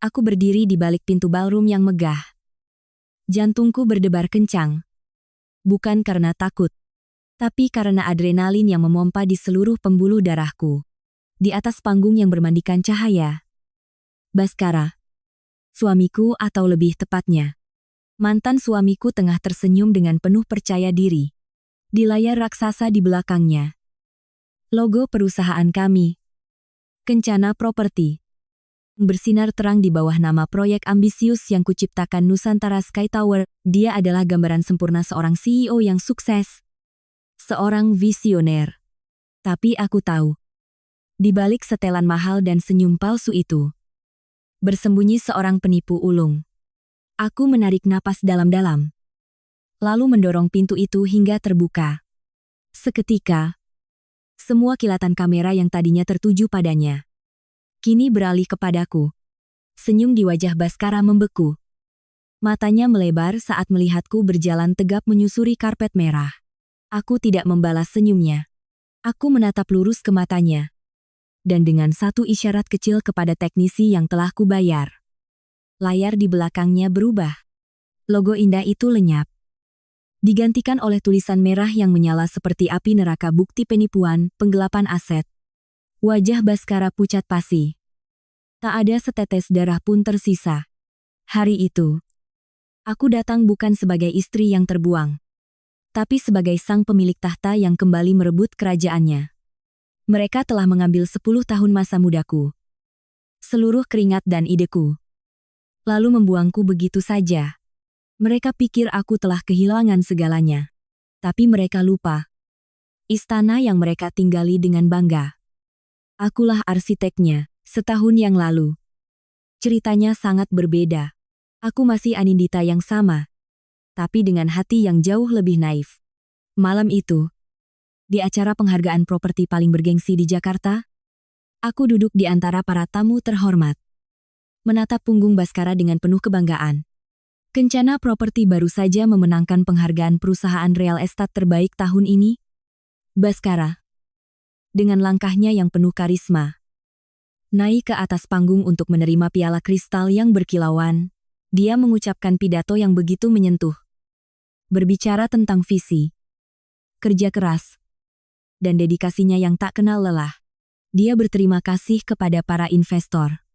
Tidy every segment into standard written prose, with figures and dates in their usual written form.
Aku berdiri di balik pintu ballroom yang megah. Jantungku berdebar kencang. Bukan karena takut, tapi karena adrenalin yang memompa di seluruh pembuluh darahku. Di atas panggung yang bermandikan cahaya, Bhaskara, suamiku atau lebih tepatnya, mantan suamiku tengah tersenyum dengan penuh percaya diri. Di layar raksasa di belakangnya, logo perusahaan kami, Kencana Property, bersinar terang di bawah nama proyek ambisius yang kuciptakan Nusantara Sky Tower. Dia adalah gambaran sempurna seorang CEO yang sukses. Seorang visioner. Tapi aku tahu, di balik setelan mahal dan senyum palsu itu, bersembunyi seorang penipu ulung. Aku menarik napas dalam-dalam, lalu mendorong pintu itu hingga terbuka. Seketika, semua kilatan kamera yang tadinya tertuju padanya kini beralih kepadaku. Senyum di wajah Bhaskara membeku. Matanya melebar saat melihatku berjalan tegap menyusuri karpet merah. Aku tidak membalas senyumnya. Aku menatap lurus ke matanya. Dan dengan satu isyarat kecil kepada teknisi yang telah kubayar, layar di belakangnya berubah. Logo indah itu lenyap, digantikan oleh tulisan merah yang menyala seperti api neraka, bukti penipuan, penggelapan aset. Wajah Bhaskara pucat pasi. Tak ada setetes darah pun tersisa. Hari itu, aku datang bukan sebagai istri yang terbuang, tapi sebagai sang pemilik tahta yang kembali merebut kerajaannya. Mereka telah mengambil 10 tahun masa mudaku, seluruh keringat dan ideku, lalu membuangku begitu saja. Mereka pikir aku telah kehilangan segalanya. Tapi mereka lupa istana yang mereka tinggali dengan bangga. Akulah arsiteknya, setahun yang lalu. Ceritanya sangat berbeda. Aku masih Anindita yang sama, tapi dengan hati yang jauh lebih naif. Malam itu, di acara penghargaan properti paling bergengsi di Jakarta, aku duduk di antara para tamu terhormat, menatap punggung Bhaskara dengan penuh kebanggaan. Kencana Property baru saja memenangkan penghargaan perusahaan real estate terbaik tahun ini. Bhaskara, dengan langkahnya yang penuh karisma, naik ke atas panggung untuk menerima piala kristal yang berkilauan. Dia mengucapkan pidato yang begitu menyentuh. Berbicara tentang visi, kerja keras, dan dedikasinya yang tak kenal lelah. Dia berterima kasih kepada para investor,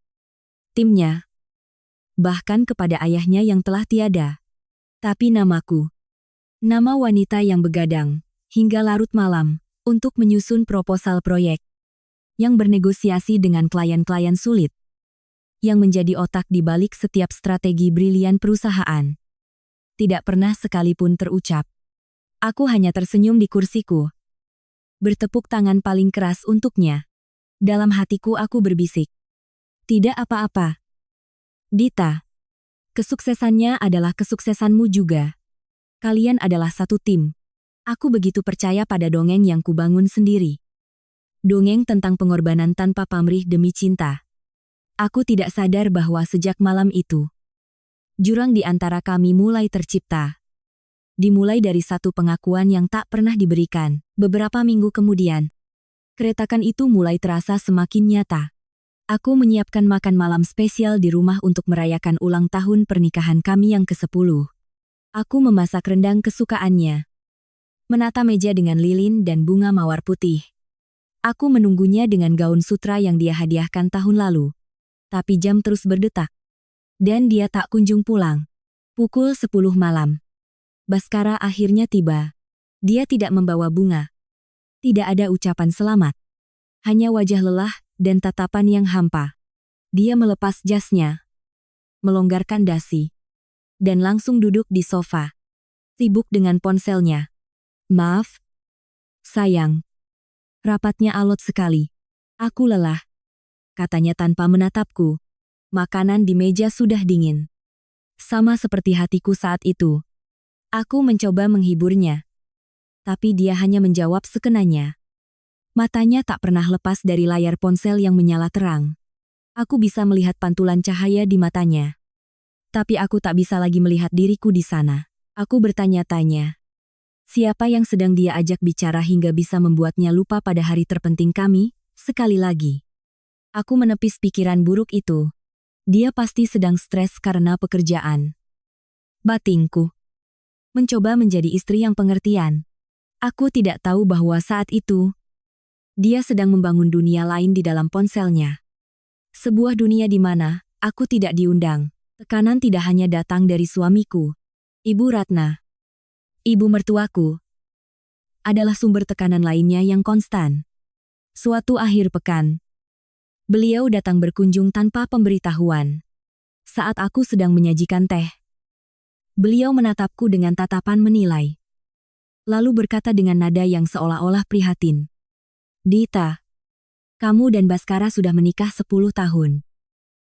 timnya, bahkan kepada ayahnya yang telah tiada. Tapi namaku, nama wanita yang begadang, hingga larut malam, untuk menyusun proposal proyek, yang bernegosiasi dengan klien-klien sulit, yang menjadi otak di balik setiap strategi brilian perusahaan, tidak pernah sekalipun terucap. Aku hanya tersenyum di kursiku, bertepuk tangan paling keras untuknya. Dalam hatiku aku berbisik, tidak apa-apa, Dita. Kesuksesannya adalah kesuksesanmu juga. Kalian adalah satu tim. Aku begitu percaya pada dongeng yang kubangun sendiri. Dongeng tentang pengorbanan tanpa pamrih demi cinta. Aku tidak sadar bahwa sejak malam itu, jurang di antara kami mulai tercipta. Dimulai dari satu pengakuan yang tak pernah diberikan. Beberapa minggu kemudian, keretakan itu mulai terasa semakin nyata. Aku menyiapkan makan malam spesial di rumah untuk merayakan ulang tahun pernikahan kami yang ke-10. Aku memasak rendang kesukaannya, menata meja dengan lilin dan bunga mawar putih. Aku menunggunya dengan gaun sutra yang dia hadiahkan tahun lalu. Tapi jam terus berdetak, dan dia tak kunjung pulang. Pukul 10 malam, Bhaskara akhirnya tiba. Dia tidak membawa bunga. Tidak ada ucapan selamat. Hanya wajah lelah dan tatapan yang hampa. Dia melepas jasnya, melonggarkan dasi, dan langsung duduk di sofa, sibuk dengan ponselnya. Maaf, sayang. Rapatnya alot sekali. Aku lelah, katanya tanpa menatapku. Makanan di meja sudah dingin. Sama seperti hatiku saat itu. Aku mencoba menghiburnya, tapi dia hanya menjawab sekenanya. Matanya tak pernah lepas dari layar ponsel yang menyala terang. Aku bisa melihat pantulan cahaya di matanya. Tapi aku tak bisa lagi melihat diriku di sana. Aku bertanya-tanya, siapa yang sedang dia ajak bicara hingga bisa membuatnya lupa pada hari terpenting kami? Sekali lagi, aku menepis pikiran buruk itu. Dia pasti sedang stres karena pekerjaan. Batinku. Mencoba menjadi istri yang pengertian. Aku tidak tahu bahwa saat itu, dia sedang membangun dunia lain di dalam ponselnya. Sebuah dunia di mana aku tidak diundang. Tekanan tidak hanya datang dari suamiku, Ibu Ratna, ibu mertuaku, adalah sumber tekanan lainnya yang konstan. Suatu akhir pekan, beliau datang berkunjung tanpa pemberitahuan. Saat aku sedang menyajikan teh, beliau menatapku dengan tatapan menilai. Lalu berkata dengan nada yang seolah-olah prihatin. Dita, kamu dan Baskara sudah menikah 10 tahun.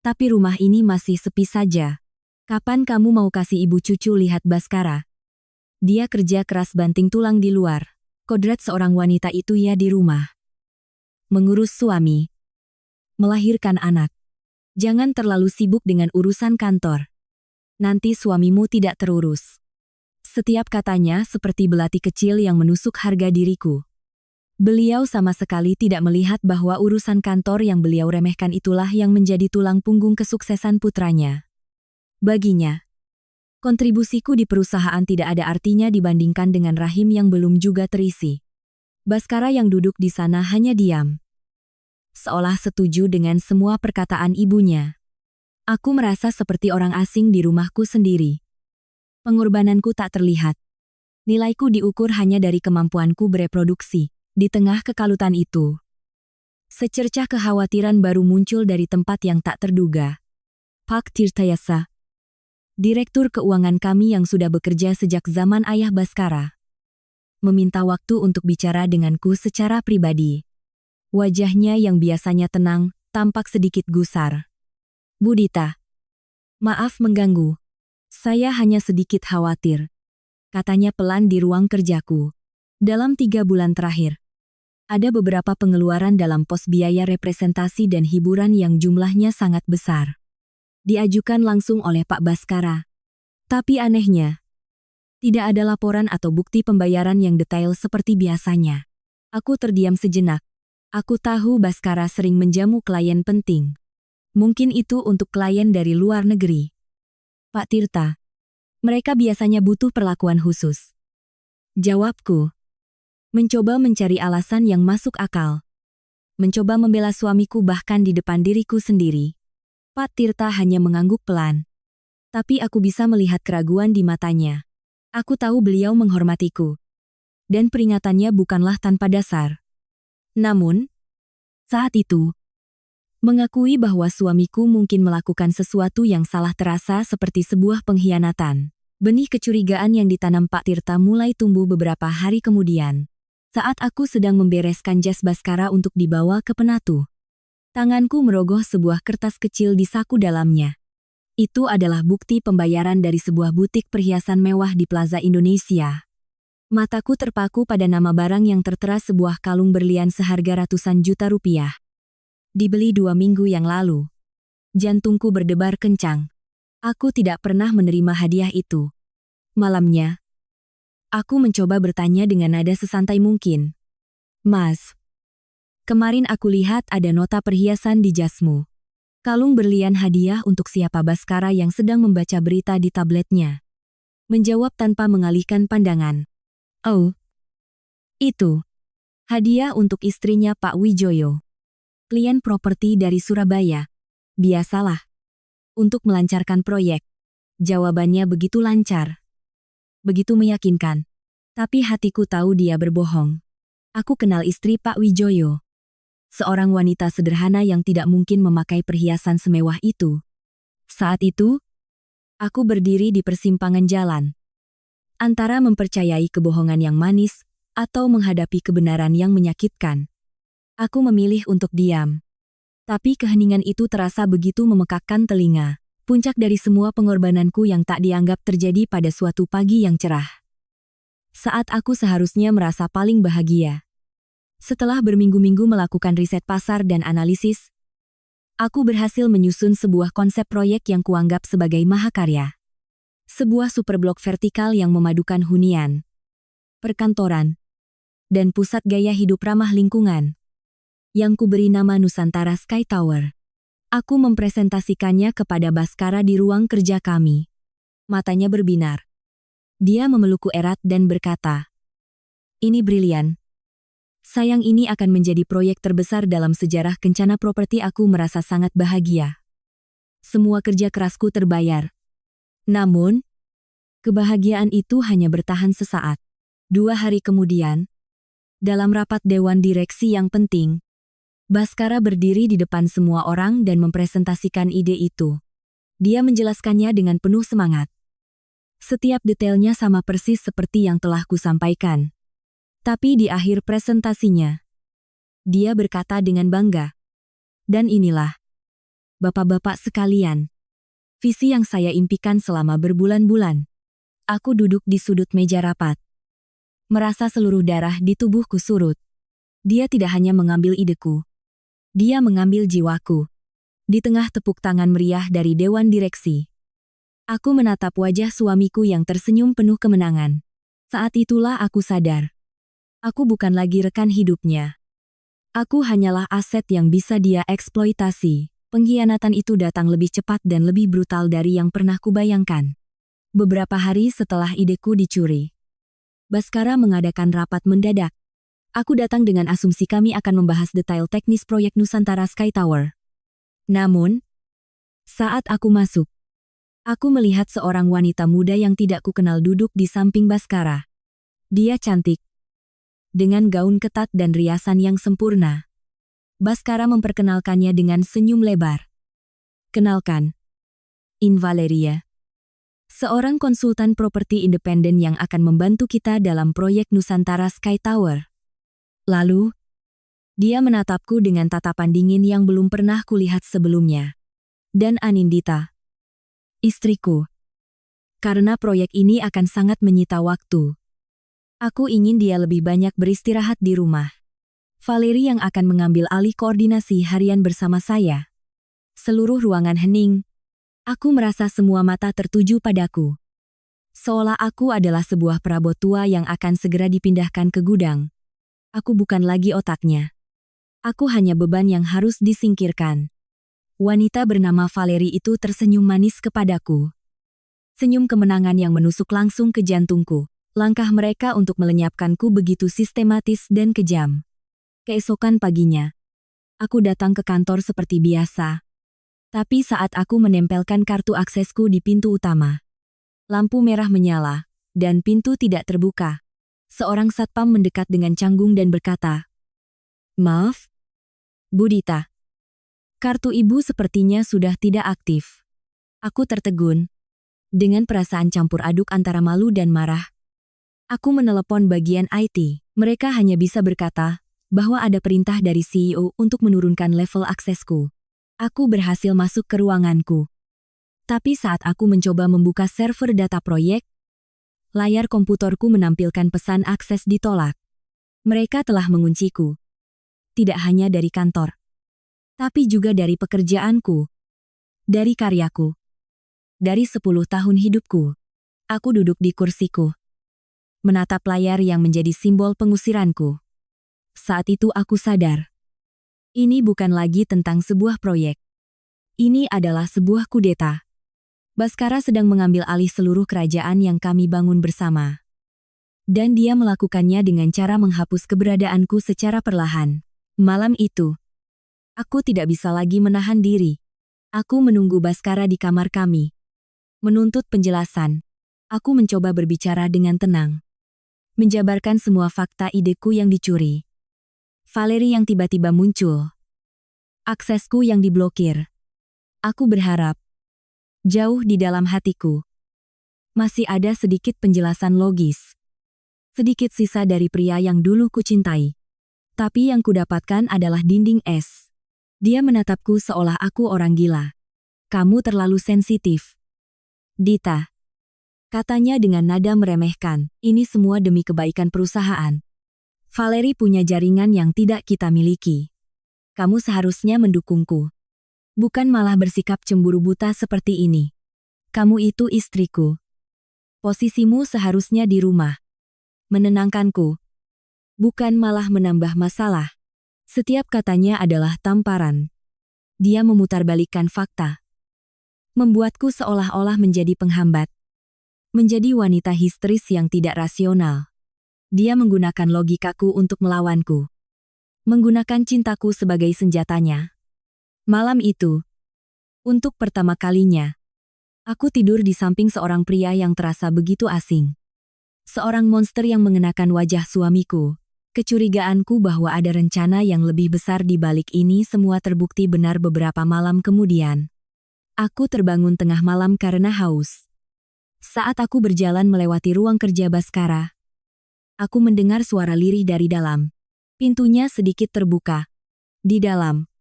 Tapi rumah ini masih sepi saja. Kapan kamu mau kasih ibu cucu lihat Baskara? Dia kerja keras banting tulang di luar. Kodrat seorang wanita itu ya di rumah. Mengurus suami. Melahirkan anak. Jangan terlalu sibuk dengan urusan kantor. Nanti suamimu tidak terurus. Setiap katanya seperti belati kecil yang menusuk harga diriku. Beliau sama sekali tidak melihat bahwa urusan kantor yang beliau remehkan itulah yang menjadi tulang punggung kesuksesan putranya. Baginya, kontribusiku di perusahaan tidak ada artinya dibandingkan dengan rahim yang belum juga terisi. Baskara yang duduk di sana hanya diam. Seolah setuju dengan semua perkataan ibunya. Aku merasa seperti orang asing di rumahku sendiri. Pengorbananku tak terlihat. Nilaiku diukur hanya dari kemampuanku bereproduksi. Di tengah kekalutan itu, secercah kekhawatiran baru muncul dari tempat yang tak terduga. Pak Tirtayasa, direktur keuangan kami yang sudah bekerja sejak zaman ayah Baskara, meminta waktu untuk bicara denganku secara pribadi. Wajahnya yang biasanya tenang, tampak sedikit gusar. Bu Dita, maaf mengganggu. Saya hanya sedikit khawatir, katanya pelan di ruang kerjaku. Dalam 3 bulan terakhir, ada beberapa pengeluaran dalam pos biaya representasi dan hiburan yang jumlahnya sangat besar. Diajukan langsung oleh Pak Baskara. Tapi anehnya, tidak ada laporan atau bukti pembayaran yang detail seperti biasanya. Aku terdiam sejenak. Aku tahu Baskara sering menjamu klien penting. Mungkin itu untuk klien dari luar negeri. Pak Tirta, mereka biasanya butuh perlakuan khusus. Jawabku. Mencoba mencari alasan yang masuk akal. Mencoba membela suamiku bahkan di depan diriku sendiri. Pak Tirta hanya mengangguk pelan. Tapi aku bisa melihat keraguan di matanya. Aku tahu beliau menghormatiku. Dan peringatannya bukanlah tanpa dasar. Namun, saat itu, mengakui bahwa suamiku mungkin melakukan sesuatu yang salah terasa seperti sebuah pengkhianatan. Benih kecurigaan yang ditanam Pak Tirta mulai tumbuh beberapa hari kemudian. Saat aku sedang membereskan jas Baskara untuk dibawa ke penatu, tanganku merogoh sebuah kertas kecil di saku dalamnya. Itu adalah bukti pembayaran dari sebuah butik perhiasan mewah di Plaza Indonesia. Mataku terpaku pada nama barang yang tertera sebuah kalung berlian seharga ratusan juta rupiah. Dibeli 2 minggu yang lalu. Jantungku berdebar kencang. Aku tidak pernah menerima hadiah itu. Malamnya, aku mencoba bertanya dengan nada sesantai mungkin. Mas, kemarin aku lihat ada nota perhiasan di jasmu. Kalung berlian hadiah untuk siapa? Baskara yang sedang membaca berita di tabletnya menjawab tanpa mengalihkan pandangan. Oh, itu. Hadiah untuk istrinya Pak Wijoyo. Klien properti dari Surabaya. Biasalah. Untuk melancarkan proyek. Jawabannya begitu lancar. Begitu meyakinkan. Tapi hatiku tahu dia berbohong. Aku kenal istri Pak Wijoyo. Seorang wanita sederhana yang tidak mungkin memakai perhiasan semewah itu. Saat itu, aku berdiri di persimpangan jalan. Antara mempercayai kebohongan yang manis, atau menghadapi kebenaran yang menyakitkan. Aku memilih untuk diam. Tapi keheningan itu terasa begitu memekakkan telinga. Puncak dari semua pengorbananku yang tak dianggap terjadi pada suatu pagi yang cerah. Saat aku seharusnya merasa paling bahagia. Setelah berminggu-minggu melakukan riset pasar dan analisis, aku berhasil menyusun sebuah konsep proyek yang kuanggap sebagai mahakarya. Sebuah superblok vertikal yang memadukan hunian, perkantoran, dan pusat gaya hidup ramah lingkungan, yang kuberi nama Nusantara Sky Tower. Aku mempresentasikannya kepada Baskara di ruang kerja kami. Matanya berbinar. Dia memelukku erat dan berkata, "Ini brilian. Sayang ini akan menjadi proyek terbesar dalam sejarah Kencana Properti." Aku merasa sangat bahagia. Semua kerja kerasku terbayar. Namun, kebahagiaan itu hanya bertahan sesaat. 2 hari kemudian, dalam rapat dewan direksi yang penting, Baskara berdiri di depan semua orang dan mempresentasikan ide itu. Dia menjelaskannya dengan penuh semangat. Setiap detailnya sama persis seperti yang telah kusampaikan. Tapi di akhir presentasinya, dia berkata dengan bangga, "Dan inilah, Bapak-bapak sekalian, visi yang saya impikan selama berbulan-bulan." Aku duduk di sudut meja rapat, merasa seluruh darah di tubuhku surut. Dia tidak hanya mengambil ideku, dia mengambil jiwaku. Di tengah tepuk tangan meriah dari dewan direksi, aku menatap wajah suamiku yang tersenyum penuh kemenangan. Saat itulah aku sadar, aku bukan lagi rekan hidupnya. Aku hanyalah aset yang bisa dia eksploitasi. Pengkhianatan itu datang lebih cepat dan lebih brutal dari yang pernah kubayangkan. Beberapa hari setelah ideku dicuri, Baskara mengadakan rapat mendadak. Aku datang dengan asumsi kami akan membahas detail teknis proyek Nusantara Sky Tower. Namun, saat aku masuk, aku melihat seorang wanita muda yang tidak kukenal duduk di samping Baskara. Dia cantik, dengan gaun ketat dan riasan yang sempurna. Baskara memperkenalkannya dengan senyum lebar. "Kenalkan, In Valeria, seorang konsultan properti independen yang akan membantu kita dalam proyek Nusantara Sky Tower." Lalu, dia menatapku dengan tatapan dingin yang belum pernah kulihat sebelumnya. "Dan Anindita, istriku. Karena proyek ini akan sangat menyita waktu, aku ingin dia lebih banyak beristirahat di rumah. Valeri yang akan mengambil alih koordinasi harian bersama saya." Seluruh ruangan hening. Aku merasa semua mata tertuju padaku. Seolah aku adalah sebuah perabot tua yang akan segera dipindahkan ke gudang. Aku bukan lagi otaknya. Aku hanya beban yang harus disingkirkan. Wanita bernama Valeri itu tersenyum manis kepadaku. Senyum kemenangan yang menusuk langsung ke jantungku. Langkah mereka untuk melenyapkanku begitu sistematis dan kejam. Keesokan paginya, aku datang ke kantor seperti biasa. Tapi saat aku menempelkan kartu aksesku di pintu utama, lampu merah menyala, dan pintu tidak terbuka. Seorang satpam mendekat dengan canggung dan berkata, "Maaf, Bu Dita. Kartu ibu sepertinya sudah tidak aktif." Aku tertegun. Dengan perasaan campur aduk antara malu dan marah, aku menelepon bagian IT. Mereka hanya bisa berkata bahwa ada perintah dari CEO untuk menurunkan level aksesku. Aku berhasil masuk ke ruanganku. Tapi saat aku mencoba membuka server data proyek, layar komputerku menampilkan pesan akses ditolak. Mereka telah mengunciku. Tidak hanya dari kantor, tapi juga dari pekerjaanku, dari karyaku, dari 10 tahun hidupku. Aku duduk di kursiku, menatap layar yang menjadi simbol pengusiranku. Saat itu aku sadar, ini bukan lagi tentang sebuah proyek. Ini adalah sebuah kudeta. Baskara sedang mengambil alih seluruh kerajaan yang kami bangun bersama. Dan dia melakukannya dengan cara menghapus keberadaanku secara perlahan. Malam itu, aku tidak bisa lagi menahan diri. Aku menunggu Baskara di kamar kami. Menuntut penjelasan. Aku mencoba berbicara dengan tenang, menjabarkan semua fakta ideku yang dicuri. Valeri yang tiba-tiba muncul. Aksesku yang diblokir. Aku berharap, jauh di dalam hatiku, masih ada sedikit penjelasan logis. Sedikit sisa dari pria yang dulu kucintai. Tapi yang kudapatkan adalah dinding es. Dia menatapku seolah aku orang gila. "Kamu terlalu sensitif, Dita," katanya dengan nada meremehkan. "Ini semua demi kebaikan perusahaan. Valeri punya jaringan yang tidak kita miliki. Kamu seharusnya mendukungku, bukan malah bersikap cemburu buta seperti ini. Kamu itu istriku. Posisimu seharusnya di rumah, menenangkanku, bukan malah menambah masalah." Setiap katanya adalah tamparan. Dia memutarbalikkan fakta. Membuatku seolah-olah menjadi penghambat. Menjadi wanita histeris yang tidak rasional. Dia menggunakan logikaku untuk melawanku. Menggunakan cintaku sebagai senjatanya. Malam itu, untuk pertama kalinya, aku tidur di samping seorang pria yang terasa begitu asing. Seorang monster yang mengenakan wajah suamiku. Kecurigaanku bahwa ada rencana yang lebih besar di balik ini semua terbukti benar beberapa malam kemudian. Aku terbangun tengah malam karena haus. Saat aku berjalan melewati ruang kerja Baskara, aku mendengar suara lirih dari dalam. Pintunya sedikit terbuka. Di dalam,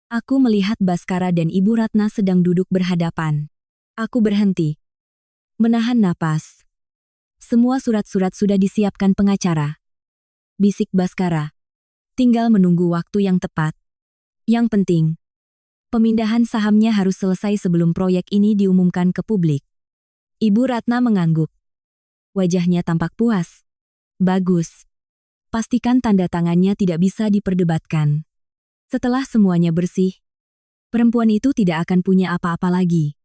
aku melihat Baskara dan Ibu Ratna sedang duduk berhadapan. Aku berhenti. Menahan napas. Semua surat-surat sudah disiapkan pengacara. Bisik Baskara. Tinggal menunggu waktu yang tepat. Yang penting, pemindahan sahamnya harus selesai sebelum proyek ini diumumkan ke publik. Ibu Ratna mengangguk. Wajahnya tampak puas. Bagus. Pastikan tanda tangannya tidak bisa diperdebatkan. Setelah semuanya bersih, perempuan itu tidak akan punya apa-apa lagi.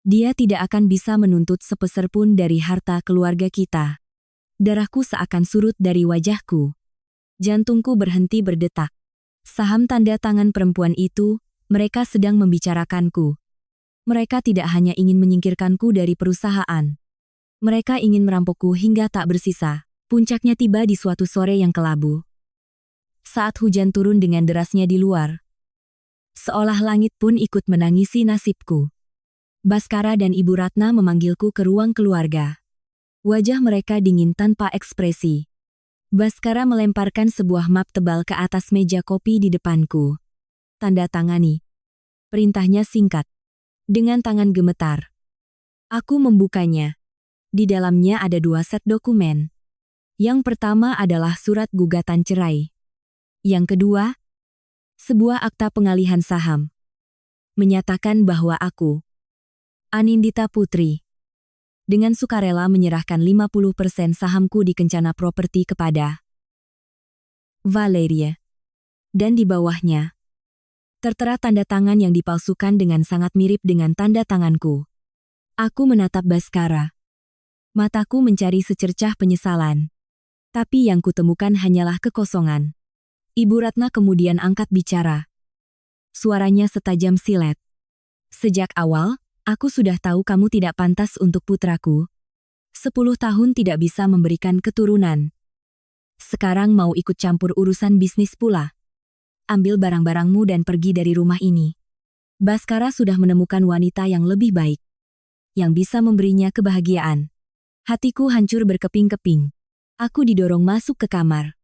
Dia tidak akan bisa menuntut sepeser pun dari harta keluarga kita. Darahku seakan surut dari wajahku. Jantungku berhenti berdetak. Saham tanda tangan perempuan itu, mereka sedang membicarakanku. Mereka tidak hanya ingin menyingkirkanku dari perusahaan. Mereka ingin merampokku hingga tak bersisa. Puncaknya tiba di suatu sore yang kelabu. Saat hujan turun dengan derasnya di luar. Seolah langit pun ikut menangisi nasibku. Baskara dan Ibu Ratna memanggilku ke ruang keluarga. Wajah mereka dingin tanpa ekspresi. Baskara melemparkan sebuah map tebal ke atas meja kopi di depanku. Tanda tangani. Perintahnya singkat. Dengan tangan gemetar. Aku membukanya. Di dalamnya ada 2 set dokumen. Yang pertama adalah surat gugatan cerai. Yang kedua, sebuah akta pengalihan saham. Menyatakan bahwa aku, Anindita Putri, dengan sukarela menyerahkan 50% sahamku di Kencana Properti kepada Valeria. Dan di bawahnya, tertera tanda tangan yang dipalsukan dengan sangat mirip dengan tanda tanganku. Aku menatap Baskara. Mataku mencari secercah penyesalan. Tapi yang kutemukan hanyalah kekosongan. Ibu Ratna kemudian angkat bicara. Suaranya setajam silet. Sejak awal, aku sudah tahu kamu tidak pantas untuk putraku. 10 tahun tidak bisa memberikan keturunan. Sekarang mau ikut campur urusan bisnis pula. Ambil barang-barangmu dan pergi dari rumah ini. Baskara sudah menemukan wanita yang lebih baik. Yang bisa memberinya kebahagiaan. Hatiku hancur berkeping-keping. Aku didorong masuk ke kamar.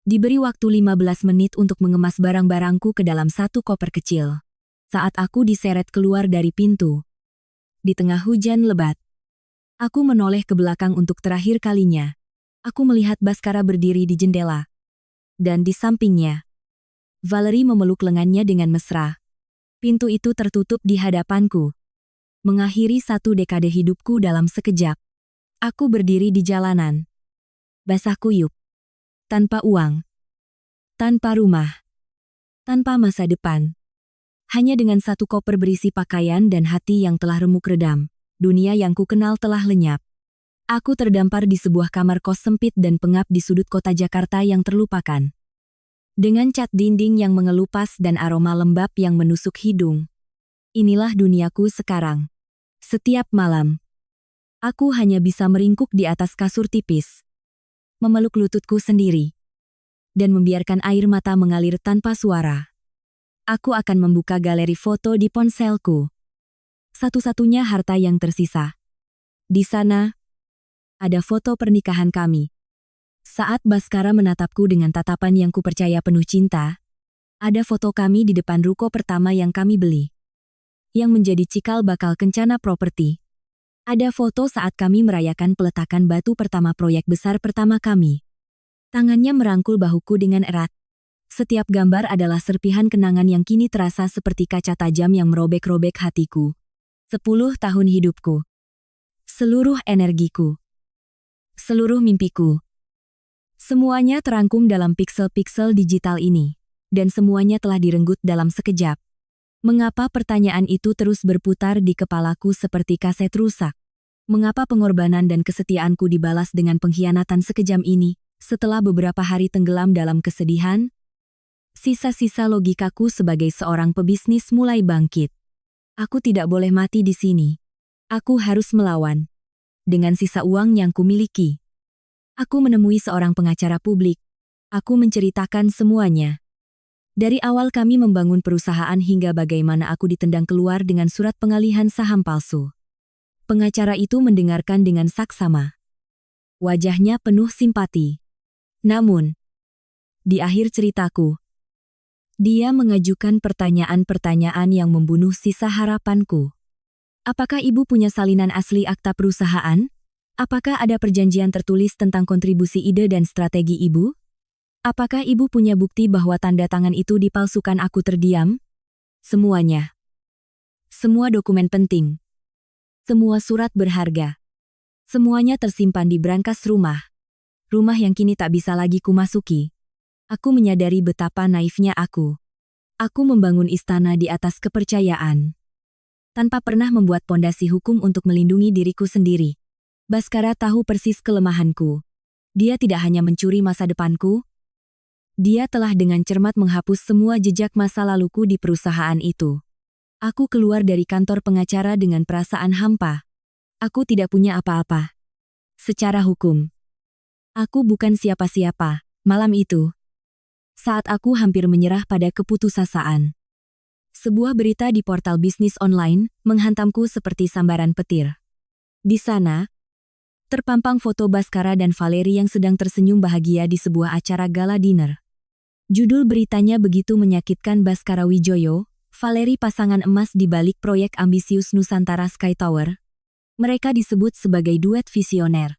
Diberi waktu 15 menit untuk mengemas barang-barangku ke dalam satu koper kecil. Saat aku diseret keluar dari pintu. Di tengah hujan lebat. Aku menoleh ke belakang untuk terakhir kalinya. Aku melihat Baskara berdiri di jendela. Dan di sampingnya, Valerie memeluk lengannya dengan mesra. Pintu itu tertutup di hadapanku. Mengakhiri 1 dekade hidupku dalam sekejap. Aku berdiri di jalanan. Basah kuyup. Tanpa uang. Tanpa rumah. Tanpa masa depan. Hanya dengan 1 koper berisi pakaian dan hati yang telah remuk redam. Dunia yang kukenal telah lenyap. Aku terdampar di sebuah kamar kos sempit dan pengap di sudut kota Jakarta yang terlupakan. Dengan cat dinding yang mengelupas dan aroma lembab yang menusuk hidung. Inilah duniaku sekarang. Setiap malam, aku hanya bisa meringkuk di atas kasur tipis. Memeluk lututku sendiri. Dan membiarkan air mata mengalir tanpa suara. Aku akan membuka galeri foto di ponselku. Satu-satunya harta yang tersisa. Di sana, ada foto pernikahan kami. Saat Baskara menatapku dengan tatapan yang kupercaya penuh cinta, ada foto kami di depan ruko pertama yang kami beli. Yang menjadi cikal bakal Kencana Properti. Ada foto saat kami merayakan peletakan batu pertama proyek besar pertama kami. Tangannya merangkul bahuku dengan erat. Setiap gambar adalah serpihan kenangan yang kini terasa seperti kaca tajam yang merobek-robek hatiku. 10 tahun hidupku. Seluruh energiku. Seluruh mimpiku. Semuanya terangkum dalam piksel-piksel digital ini. Dan semuanya telah direnggut dalam sekejap. Mengapa pertanyaan itu terus berputar di kepalaku seperti kaset rusak? Mengapa pengorbanan dan kesetiaanku dibalas dengan pengkhianatan sekejam ini, setelah beberapa hari tenggelam dalam kesedihan? Sisa-sisa logikaku sebagai seorang pebisnis mulai bangkit. Aku tidak boleh mati di sini. Aku harus melawan. Dengan sisa uang yang kumiliki. Aku menemui seorang pengacara publik. Aku menceritakan semuanya. Dari awal kami membangun perusahaan hingga bagaimana aku ditendang keluar dengan surat pengalihan saham palsu. Pengacara itu mendengarkan dengan saksama. Wajahnya penuh simpati. Namun, di akhir ceritaku, dia mengajukan pertanyaan-pertanyaan yang membunuh sisa harapanku. Apakah ibu punya salinan asli akta perusahaan? Apakah ada perjanjian tertulis tentang kontribusi ide dan strategi ibu? Apakah ibu punya bukti bahwa tanda tangan itu dipalsukan? Aku terdiam. Semuanya. Semua dokumen penting. Semua surat berharga. Semuanya tersimpan di brankas rumah. Rumah yang kini tak bisa lagi kumasuki. Aku menyadari betapa naifnya aku. Aku membangun istana di atas kepercayaan. Tanpa pernah membuat pondasi hukum untuk melindungi diriku sendiri. Baskara tahu persis kelemahanku. Dia tidak hanya mencuri masa depanku, dia telah dengan cermat menghapus semua jejak masa laluku di perusahaan itu. Aku keluar dari kantor pengacara dengan perasaan hampa. Aku tidak punya apa-apa. Secara hukum, aku bukan siapa-siapa. Malam itu, saat aku hampir menyerah pada keputusasaan, sebuah berita di portal bisnis online menghantamku seperti sambaran petir. Di sana, terpampang foto Baskara dan Valeri yang sedang tersenyum bahagia di sebuah acara gala dinner. Judul beritanya begitu menyakitkan. Baskara Wijoyo, Valeri pasangan emas di balik proyek ambisius Nusantara Sky Tower. Mereka disebut sebagai duet visioner.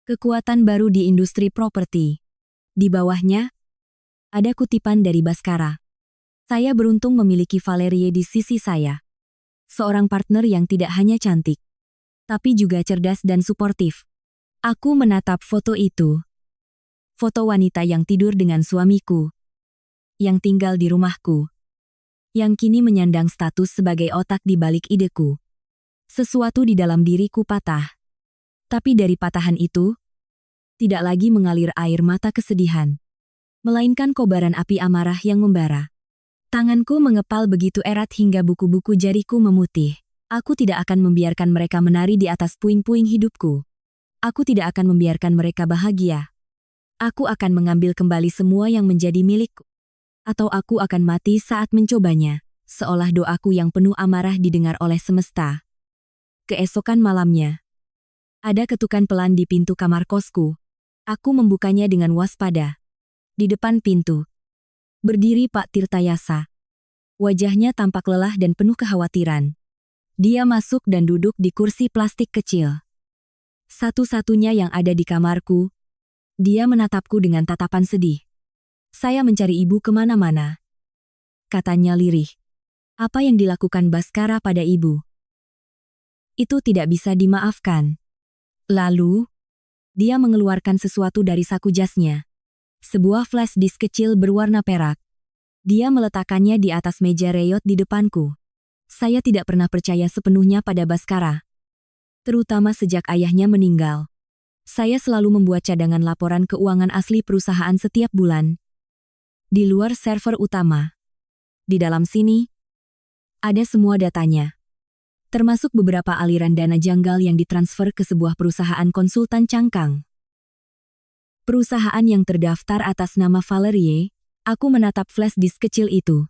Kekuatan baru di industri properti. Di bawahnya, ada kutipan dari Baskara. Saya beruntung memiliki Valerie di sisi saya. Seorang partner yang tidak hanya cantik, tapi juga cerdas dan suportif. Aku menatap foto itu. Foto wanita yang tidur dengan suamiku. Yang tinggal di rumahku. Yang kini menyandang status sebagai otak di balik ideku. Sesuatu di dalam diriku patah. Tapi dari patahan itu, tidak lagi mengalir air mata kesedihan. Melainkan kobaran api amarah yang membara. Tanganku mengepal begitu erat hingga buku-buku jariku memutih. Aku tidak akan membiarkan mereka menari di atas puing-puing hidupku. Aku tidak akan membiarkan mereka bahagia. Aku akan mengambil kembali semua yang menjadi milikku. Atau aku akan mati saat mencobanya, seolah doaku yang penuh amarah didengar oleh semesta. Keesokan malamnya, ada ketukan pelan di pintu kamar kosku. Aku membukanya dengan waspada. Di depan pintu, berdiri Pak Tirtayasa. Wajahnya tampak lelah dan penuh kekhawatiran. Dia masuk dan duduk di kursi plastik kecil. Satu-satunya yang ada di kamarku. Dia menatapku dengan tatapan sedih. Saya mencari ibu kemana-mana. Katanya lirih. Apa yang dilakukan Baskara pada ibu? Itu tidak bisa dimaafkan. Lalu, dia mengeluarkan sesuatu dari saku jasnya. Sebuah flash disk kecil berwarna perak. Dia meletakkannya di atas meja reyot di depanku. Saya tidak pernah percaya sepenuhnya pada Baskara. Terutama sejak ayahnya meninggal. Saya selalu membuat cadangan laporan keuangan asli perusahaan setiap bulan. Di luar server utama. Di dalam sini, ada semua datanya. Termasuk beberapa aliran dana janggal yang ditransfer ke sebuah perusahaan konsultan cangkang. Perusahaan yang terdaftar atas nama Valerie. Aku menatap flash disk kecil itu.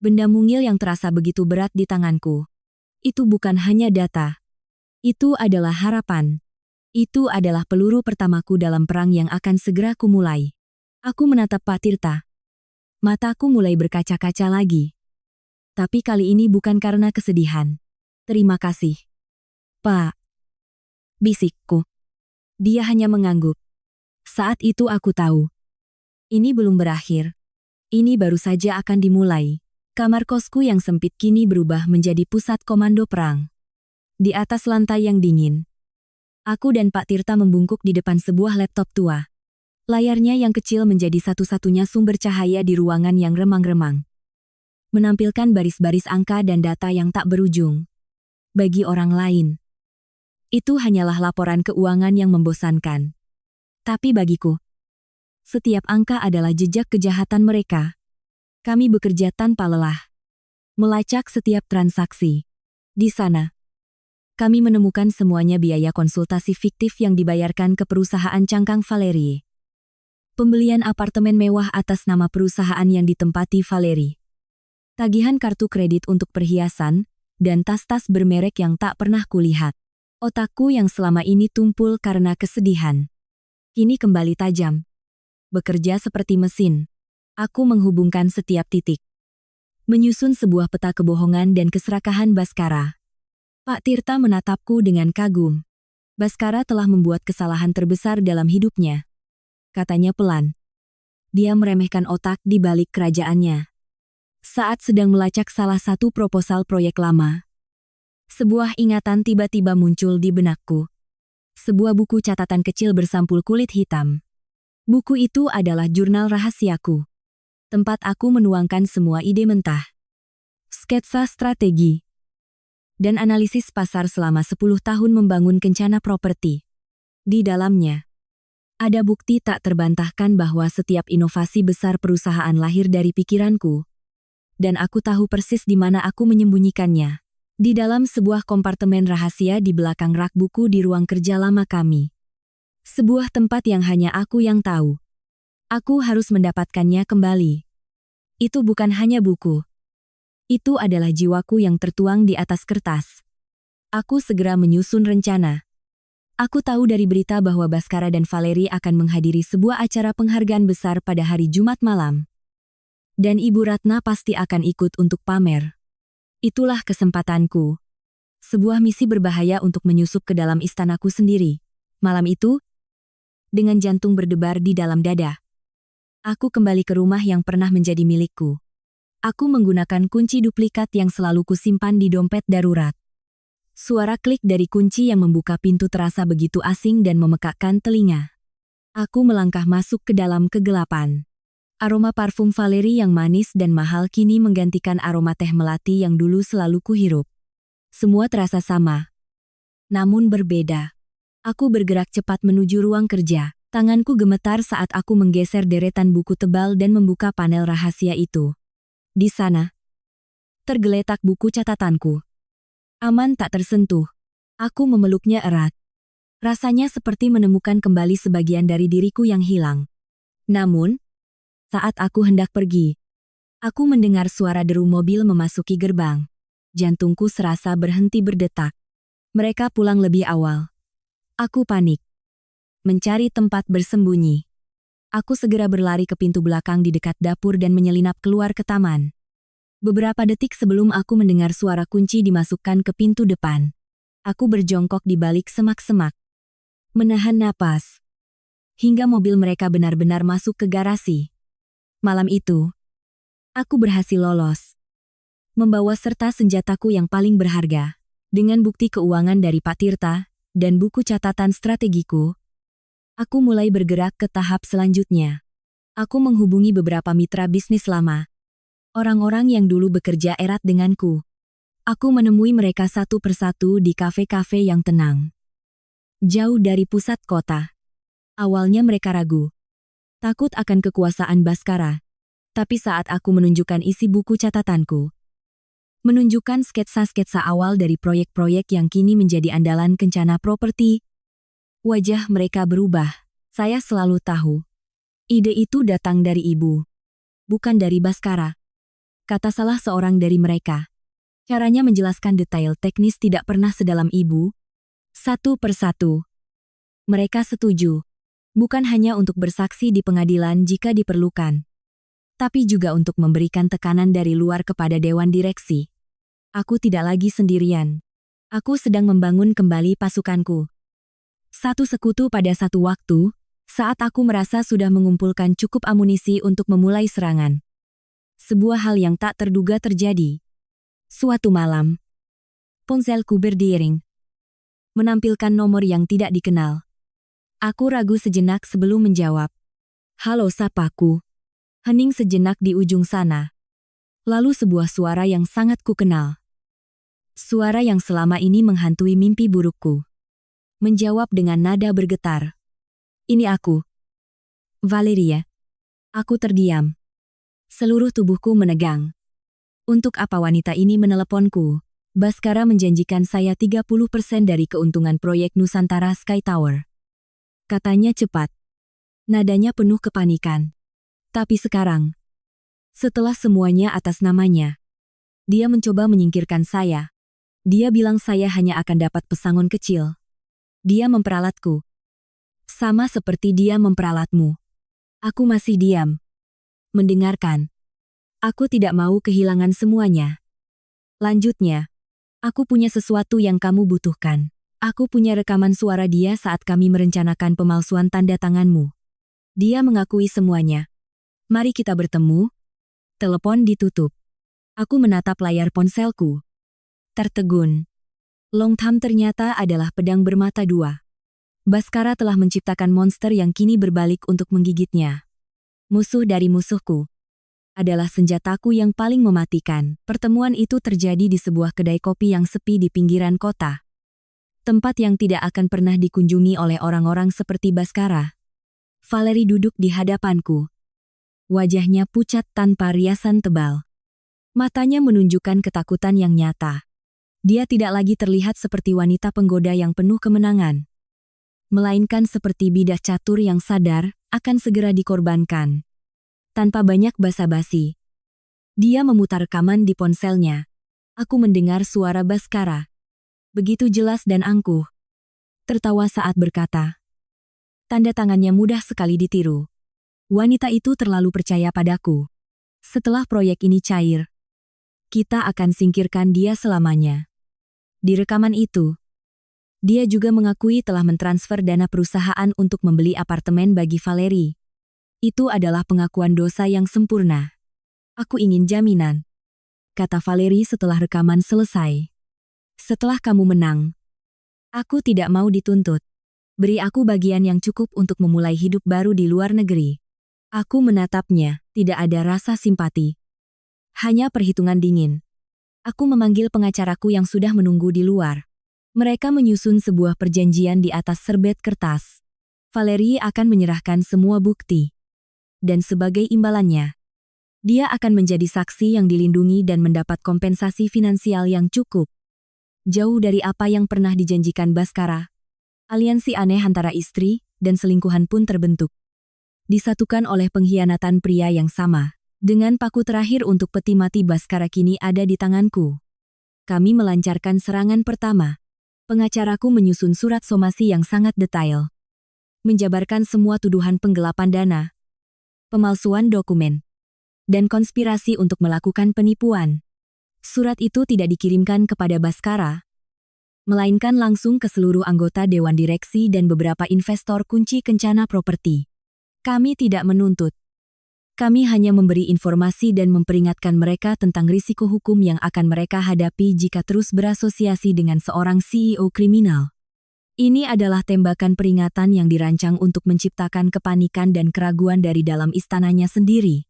Benda mungil yang terasa begitu berat di tanganku. Itu bukan hanya data. Itu adalah harapan. Itu adalah peluru pertamaku dalam perang yang akan segera kumulai. Aku menatap Pak Tirta. Mataku mulai berkaca-kaca lagi. Tapi kali ini bukan karena kesedihan. Terima kasih, Pak. Bisikku. Dia hanya mengangguk. Saat itu aku tahu. Ini belum berakhir. Ini baru saja akan dimulai. Kamar kosku yang sempit kini berubah menjadi pusat komando perang. Di atas lantai yang dingin, aku dan Pak Tirta membungkuk di depan sebuah laptop tua. Layarnya yang kecil menjadi satu-satunya sumber cahaya di ruangan yang remang-remang. menampilkan baris-baris angka dan data yang tak berujung. Bagi orang lain, itu hanyalah laporan keuangan yang membosankan. Tapi bagiku, setiap angka adalah jejak kejahatan mereka. Kami bekerja tanpa lelah, melacak setiap transaksi. Di sana, kami menemukan semuanya biaya konsultasi fiktif yang dibayarkan ke perusahaan cangkang Valerie. Pembelian apartemen mewah atas nama perusahaan yang ditempati Valerie. Tagihan kartu kredit untuk perhiasan, dan tas-tas bermerek yang tak pernah kulihat. Otakku yang selama ini tumpul karena kesedihan kini kembali tajam. Bekerja seperti mesin, aku menghubungkan setiap titik. Menyusun sebuah peta kebohongan dan keserakahan Baskara. Pak Tirta menatapku dengan kagum. Baskara telah membuat kesalahan terbesar dalam hidupnya, katanya pelan. Dia meremehkan otak di balik kerajaannya. Saat sedang melacak salah satu proposal proyek lama, sebuah ingatan tiba-tiba muncul di benakku. Sebuah buku catatan kecil bersampul kulit hitam. Buku itu adalah jurnal rahasiaku. Tempat aku menuangkan semua ide mentah, sketsa strategi, dan analisis pasar selama 10 tahun membangun kencana properti. Di dalamnya, ada bukti tak terbantahkan bahwa setiap inovasi besar perusahaan lahir dari pikiranku. Dan aku tahu persis di mana aku menyembunyikannya. Di dalam sebuah kompartemen rahasia di belakang rak buku di ruang kerja lama kami. Sebuah tempat yang hanya aku yang tahu. Aku harus mendapatkannya kembali. Itu bukan hanya buku. Itu adalah jiwaku yang tertuang di atas kertas. Aku segera menyusun rencana. Aku tahu dari berita bahwa Baskara dan Valerie akan menghadiri sebuah acara penghargaan besar pada hari Jumat malam. Dan Ibu Ratna pasti akan ikut untuk pamer. Itulah kesempatanku. Sebuah misi berbahaya untuk menyusup ke dalam istanaku sendiri. Malam itu, dengan jantung berdebar di dalam dada, aku kembali ke rumah yang pernah menjadi milikku. Aku menggunakan kunci duplikat yang selalu kusimpan di dompet darurat. Suara klik dari kunci yang membuka pintu terasa begitu asing dan memekakkan telinga. Aku melangkah masuk ke dalam kegelapan. Aroma parfum Valerie yang manis dan mahal kini menggantikan aroma teh melati yang dulu selalu kuhirup. Semua terasa sama, namun berbeda. Aku bergerak cepat menuju ruang kerja. Tanganku gemetar saat aku menggeser deretan buku tebal dan membuka panel rahasia itu. Di sana, tergeletak buku catatanku. Aman tak tersentuh. Aku memeluknya erat. Rasanya seperti menemukan kembali sebagian dari diriku yang hilang. Namun, saat aku hendak pergi, aku mendengar suara deru mobil memasuki gerbang. Jantungku serasa berhenti berdetak. Mereka pulang lebih awal. Aku panik. Mencari tempat bersembunyi. Aku segera berlari ke pintu belakang di dekat dapur dan menyelinap keluar ke taman. Beberapa detik sebelum aku mendengar suara kunci dimasukkan ke pintu depan, aku berjongkok di balik semak-semak, menahan napas, hingga mobil mereka benar-benar masuk ke garasi. Malam itu, aku berhasil lolos, membawa serta senjataku yang paling berharga, dengan bukti keuangan dari Pak Tirta, dan buku catatan strategiku. Aku mulai bergerak ke tahap selanjutnya. Aku menghubungi beberapa mitra bisnis lama. Orang-orang yang dulu bekerja erat denganku. Aku menemui mereka satu persatu di kafe-kafe yang tenang, jauh dari pusat kota. Awalnya mereka ragu, takut akan kekuasaan Baskara. Tapi saat aku menunjukkan isi buku catatanku, menunjukkan sketsa-sketsa awal dari proyek-proyek yang kini menjadi andalan kencana properti, wajah mereka berubah. Saya selalu tahu, ide itu datang dari ibu, bukan dari Baskara, kata salah seorang dari mereka. Caranya menjelaskan detail teknis tidak pernah sedalam ibu. Satu persatu, mereka setuju, bukan hanya untuk bersaksi di pengadilan jika diperlukan, tapi juga untuk memberikan tekanan dari luar kepada dewan direksi. Aku tidak lagi sendirian. Aku sedang membangun kembali pasukanku. Satu sekutu pada satu waktu, saat aku merasa sudah mengumpulkan cukup amunisi untuk memulai serangan. Sebuah hal yang tak terduga terjadi. Suatu malam, ponselku berdering, menampilkan nomor yang tidak dikenal. Aku ragu sejenak sebelum menjawab. Halo, sapaku. Hening sejenak di ujung sana. Lalu sebuah suara yang sangat kukenal. Suara yang selama ini menghantui mimpi burukku. Menjawab dengan nada bergetar. Ini aku. Valeria. Aku terdiam. Seluruh tubuhku menegang. Untuk apa wanita ini meneleponku? Baskara menjanjikan saya 30% dari keuntungan proyek Nusantara Sky Tower. Katanya cepat. Nadanya penuh kepanikan. Tapi sekarang, setelah semuanya atas namanya, dia mencoba menyingkirkan saya. Dia bilang saya hanya akan dapat pesangon kecil. Dia memperalatku. Sama seperti dia memperalatmu. Aku masih diam. Mendengarkan. Aku tidak mau kehilangan semuanya. Lanjutnya, aku punya sesuatu yang kamu butuhkan. Aku punya rekaman suara dia saat kami merencanakan pemalsuan tanda tanganmu. Dia mengakui semuanya. Mari kita bertemu. Telepon ditutup. Aku menatap layar ponselku. Tertegun. Longtham ternyata adalah pedang bermata dua. Baskara telah menciptakan monster yang kini berbalik untuk menggigitnya. Musuh dari musuhku adalah senjataku yang paling mematikan. Pertemuan itu terjadi di sebuah kedai kopi yang sepi di pinggiran kota. Tempat yang tidak akan pernah dikunjungi oleh orang-orang seperti Baskara. Valerie duduk di hadapanku. Wajahnya pucat tanpa riasan tebal. Matanya menunjukkan ketakutan yang nyata. Dia tidak lagi terlihat seperti wanita penggoda yang penuh kemenangan, melainkan seperti bidah catur yang sadar akan segera dikorbankan. Tanpa banyak basa-basi, dia memutar rekaman di ponselnya. Aku mendengar suara Baskara. Begitu jelas dan angkuh. Tertawa saat berkata, tanda tangannya mudah sekali ditiru. Wanita itu terlalu percaya padaku. Setelah proyek ini cair, kita akan singkirkan dia selamanya. Di rekaman itu, dia juga mengakui telah mentransfer dana perusahaan untuk membeli apartemen bagi Valerie. Itu adalah pengakuan dosa yang sempurna. Aku ingin jaminan, kata Valerie setelah rekaman selesai. Setelah kamu menang, aku tidak mau dituntut. Beri aku bagian yang cukup untuk memulai hidup baru di luar negeri. Aku menatapnya, tidak ada rasa simpati. Hanya perhitungan dingin. Aku memanggil pengacaraku yang sudah menunggu di luar. Mereka menyusun sebuah perjanjian di atas serbet kertas. Valerie akan menyerahkan semua bukti. Dan sebagai imbalannya, dia akan menjadi saksi yang dilindungi dan mendapat kompensasi finansial yang cukup. Jauh dari apa yang pernah dijanjikan Baskara, aliansi aneh antara istri dan selingkuhan pun terbentuk. Disatukan oleh pengkhianatan pria yang sama. Dengan paku terakhir untuk peti mati Baskara kini ada di tanganku. Kami melancarkan serangan pertama. Pengacaraku menyusun surat somasi yang sangat detail. Menjabarkan semua tuduhan penggelapan dana, pemalsuan dokumen, dan konspirasi untuk melakukan penipuan. Surat itu tidak dikirimkan kepada Baskara, melainkan langsung ke seluruh anggota Dewan Direksi dan beberapa investor kunci Kencana Properti. Kami tidak menuntut. Kami hanya memberi informasi dan memperingatkan mereka tentang risiko hukum yang akan mereka hadapi jika terus berasosiasi dengan seorang CEO kriminal. Ini adalah tembakan peringatan yang dirancang untuk menciptakan kepanikan dan keraguan dari dalam istananya sendiri.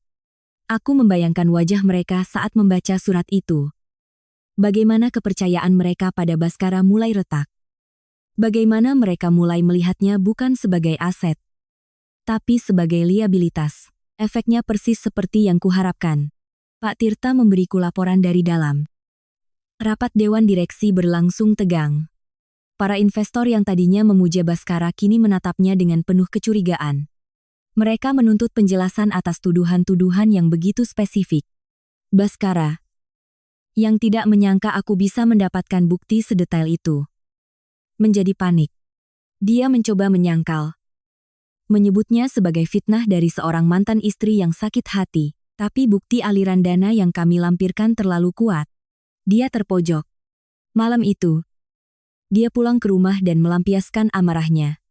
Aku membayangkan wajah mereka saat membaca surat itu. Bagaimana kepercayaan mereka pada Baskara mulai retak. Bagaimana mereka mulai melihatnya bukan sebagai aset, tapi sebagai liabilitas. Efeknya persis seperti yang kuharapkan. Pak Tirta memberiku laporan dari dalam. Rapat Dewan Direksi berlangsung tegang. Para investor yang tadinya memuja Baskara kini menatapnya dengan penuh kecurigaan. Mereka menuntut penjelasan atas tuduhan-tuduhan yang begitu spesifik. Baskara, yang tidak menyangka aku bisa mendapatkan bukti sedetail itu, menjadi panik. Dia mencoba menyangkal. Menyebutnya sebagai fitnah dari seorang mantan istri yang sakit hati, tapi bukti aliran dana yang kami lampirkan terlalu kuat. Dia terpojok. Malam itu, dia pulang ke rumah dan melampiaskan amarahnya.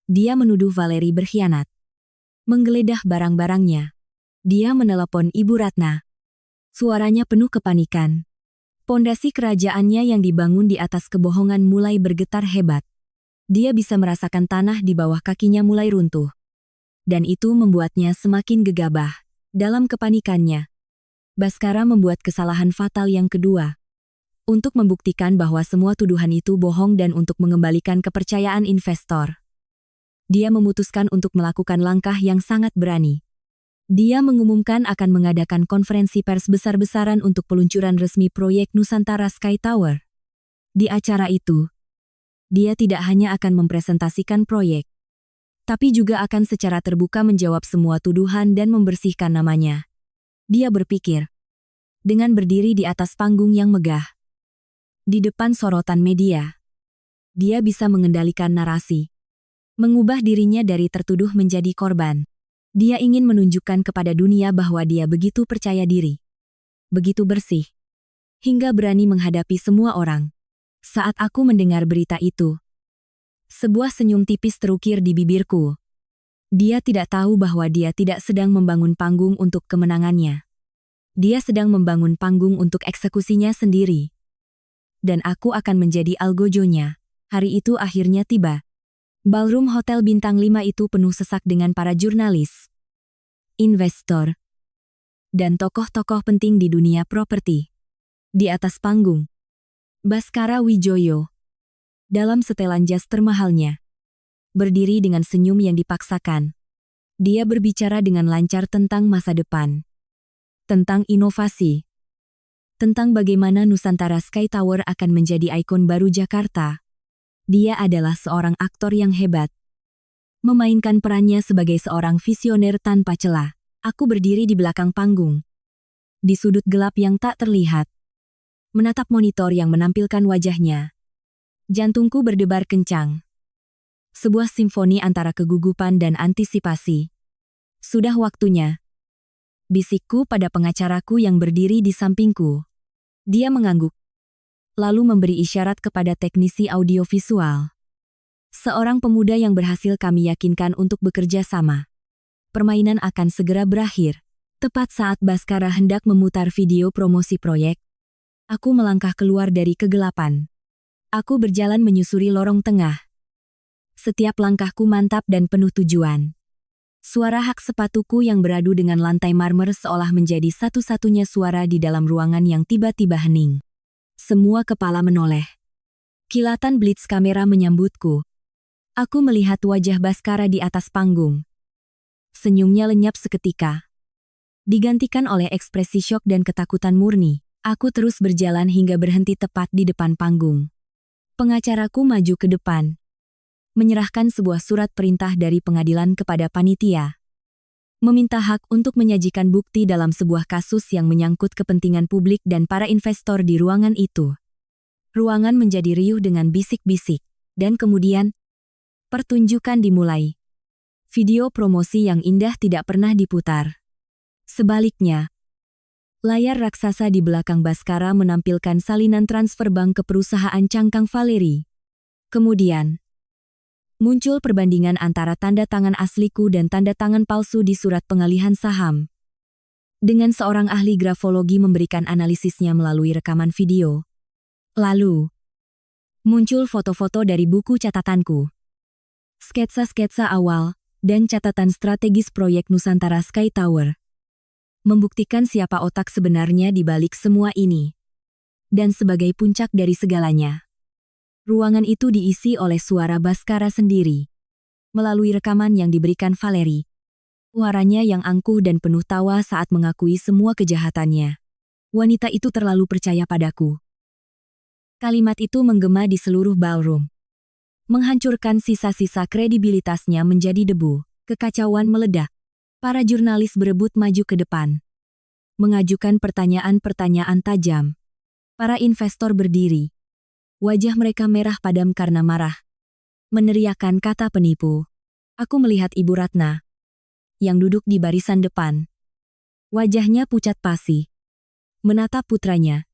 Dia menuduh Valerie berkhianat, menggeledah barang-barangnya. Dia menelepon Ibu Ratna. Suaranya penuh kepanikan. Pondasi kerajaannya yang dibangun di atas kebohongan mulai bergetar hebat. Dia bisa merasakan tanah di bawah kakinya mulai runtuh. Dan itu membuatnya semakin gegabah. Dalam kepanikannya, Baskara membuat kesalahan fatal yang kedua. Untuk membuktikan bahwa semua tuduhan itu bohong dan untuk mengembalikan kepercayaan investor, dia memutuskan untuk melakukan langkah yang sangat berani. Dia mengumumkan akan mengadakan konferensi pers besar-besaran untuk peluncuran resmi proyek Nusantara Sky Tower. Di acara itu, dia tidak hanya akan mempresentasikan proyek, tapi juga akan secara terbuka menjawab semua tuduhan dan membersihkan namanya. Dia berpikir, dengan berdiri di atas panggung yang megah, di depan sorotan media, dia bisa mengendalikan narasi, mengubah dirinya dari tertuduh menjadi korban. Dia ingin menunjukkan kepada dunia bahwa dia begitu percaya diri, begitu bersih, hingga berani menghadapi semua orang. Saat aku mendengar berita itu, sebuah senyum tipis terukir di bibirku. Dia tidak tahu bahwa dia tidak sedang membangun panggung untuk kemenangannya. Dia sedang membangun panggung untuk eksekusinya sendiri. Dan aku akan menjadi algojonya. Hari itu akhirnya tiba. Ballroom Hotel Bintang 5 itu penuh sesak dengan para jurnalis, investor, dan tokoh-tokoh penting di dunia properti. Di atas panggung, Baskara Wijoyo, dalam setelan jas termahalnya, berdiri dengan senyum yang dipaksakan. Dia berbicara dengan lancar tentang masa depan, tentang inovasi, tentang bagaimana Nusantara Sky Tower akan menjadi ikon baru Jakarta. Dia adalah seorang aktor yang hebat, memainkan perannya sebagai seorang visioner tanpa celah. Aku berdiri di belakang panggung, di sudut gelap yang tak terlihat, menatap monitor yang menampilkan wajahnya. Jantungku berdebar kencang. Sebuah simfoni antara kegugupan dan antisipasi. Sudah waktunya, bisikku pada pengacaraku yang berdiri di sampingku. Dia mengangguk, lalu memberi isyarat kepada teknisi audiovisual. Seorang pemuda yang berhasil kami yakinkan untuk bekerja sama. Permainan akan segera berakhir. Tepat saat Baskara hendak memutar video promosi proyek, aku melangkah keluar dari kegelapan. Aku berjalan menyusuri lorong tengah. Setiap langkahku mantap dan penuh tujuan. Suara hak sepatuku yang beradu dengan lantai marmer seolah menjadi satu-satunya suara di dalam ruangan yang tiba-tiba hening. Semua kepala menoleh. Kilatan blitz kamera menyambutku. Aku melihat wajah Baskara di atas panggung. Senyumnya lenyap seketika, digantikan oleh ekspresi syok dan ketakutan murni. Aku terus berjalan hingga berhenti tepat di depan panggung. Pengacaraku maju ke depan, menyerahkan sebuah surat perintah dari pengadilan kepada panitia, meminta hak untuk menyajikan bukti dalam sebuah kasus yang menyangkut kepentingan publik dan para investor di ruangan itu. Ruangan menjadi riuh dengan bisik-bisik, dan kemudian pertunjukan dimulai. Video promosi yang indah tidak pernah diputar. Sebaliknya, layar raksasa di belakang Baskara menampilkan salinan transfer bank ke perusahaan cangkang Valeri. Kemudian, muncul perbandingan antara tanda tangan asliku dan tanda tangan palsu di surat pengalihan saham. Dengan seorang ahli grafologi memberikan analisisnya melalui rekaman video. Lalu, muncul foto-foto dari buku catatanku, sketsa-sketsa awal, dan catatan strategis proyek Nusantara Sky Tower. Membuktikan siapa otak sebenarnya di balik semua ini. Dan sebagai puncak dari segalanya, ruangan itu diisi oleh suara Baskara sendiri. Melalui rekaman yang diberikan Valeri, suaranya yang angkuh dan penuh tawa saat mengakui semua kejahatannya. Wanita itu terlalu percaya padaku. Kalimat itu menggema di seluruh ballroom, menghancurkan sisa-sisa kredibilitasnya menjadi debu. Kekacauan meledak. Para jurnalis berebut maju ke depan, mengajukan pertanyaan-pertanyaan tajam. Para investor berdiri. Wajah mereka merah padam karena marah. Meneriakkan kata penipu. Aku melihat Ibu Ratna, yang duduk di barisan depan. Wajahnya pucat pasi, menatap putranya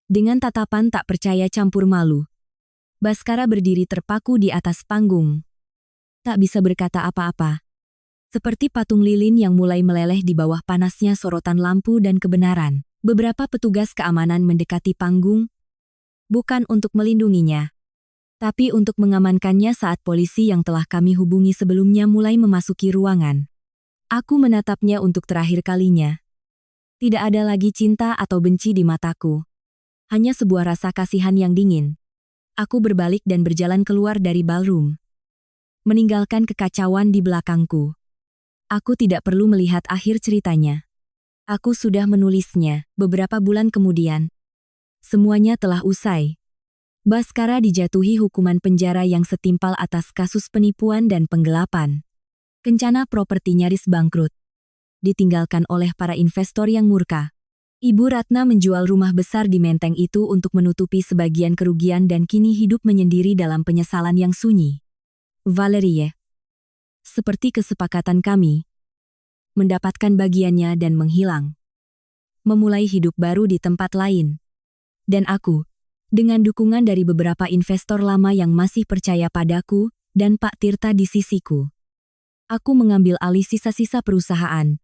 dengan tatapan tak percaya campur malu. Baskara berdiri terpaku di atas panggung, tak bisa berkata apa-apa. Seperti patung lilin yang mulai meleleh di bawah panasnya sorotan lampu dan kebenaran. Beberapa petugas keamanan mendekati panggung, bukan untuk melindunginya, tapi untuk mengamankannya saat polisi yang telah kami hubungi sebelumnya mulai memasuki ruangan. Aku menatapnya untuk terakhir kalinya. Tidak ada lagi cinta atau benci di mataku. Hanya sebuah rasa kasihan yang dingin. Aku berbalik dan berjalan keluar dari ballroom, meninggalkan kekacauan di belakangku. Aku tidak perlu melihat akhir ceritanya. Aku sudah menulisnya beberapa bulan kemudian. Semuanya telah usai. Baskara dijatuhi hukuman penjara yang setimpal atas kasus penipuan dan penggelapan. Kencana properti nyaris bangkrut. Ditinggalkan oleh para investor yang murka. Ibu Ratna menjual rumah besar di Menteng itu untuk menutupi sebagian kerugian dan kini hidup menyendiri dalam penyesalan yang sunyi. Valerie, seperti kesepakatan kami, mendapatkan bagiannya dan menghilang. Memulai hidup baru di tempat lain. Dan aku, dengan dukungan dari beberapa investor lama yang masih percaya padaku, dan Pak Tirta di sisiku. Aku mengambil alih sisa-sisa perusahaan.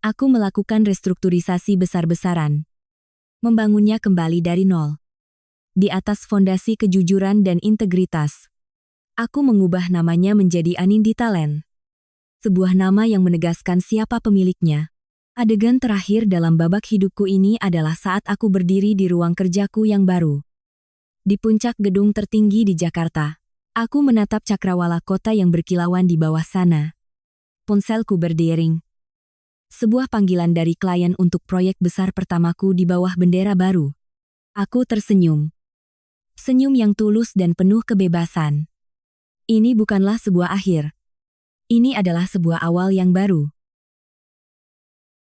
Aku melakukan restrukturisasi besar-besaran. Membangunnya kembali dari nol. Di atas fondasi kejujuran dan integritas. Aku mengubah namanya menjadi Anindi Talent. Sebuah nama yang menegaskan siapa pemiliknya. Adegan terakhir dalam babak hidupku ini adalah saat aku berdiri di ruang kerjaku yang baru. Di puncak gedung tertinggi di Jakarta, aku menatap cakrawala kota yang berkilauan di bawah sana. Ponselku berdering. Sebuah panggilan dari klien untuk proyek besar pertamaku di bawah bendera baru. Aku tersenyum. Senyum yang tulus dan penuh kebebasan. Ini bukanlah sebuah akhir. Ini adalah sebuah awal yang baru.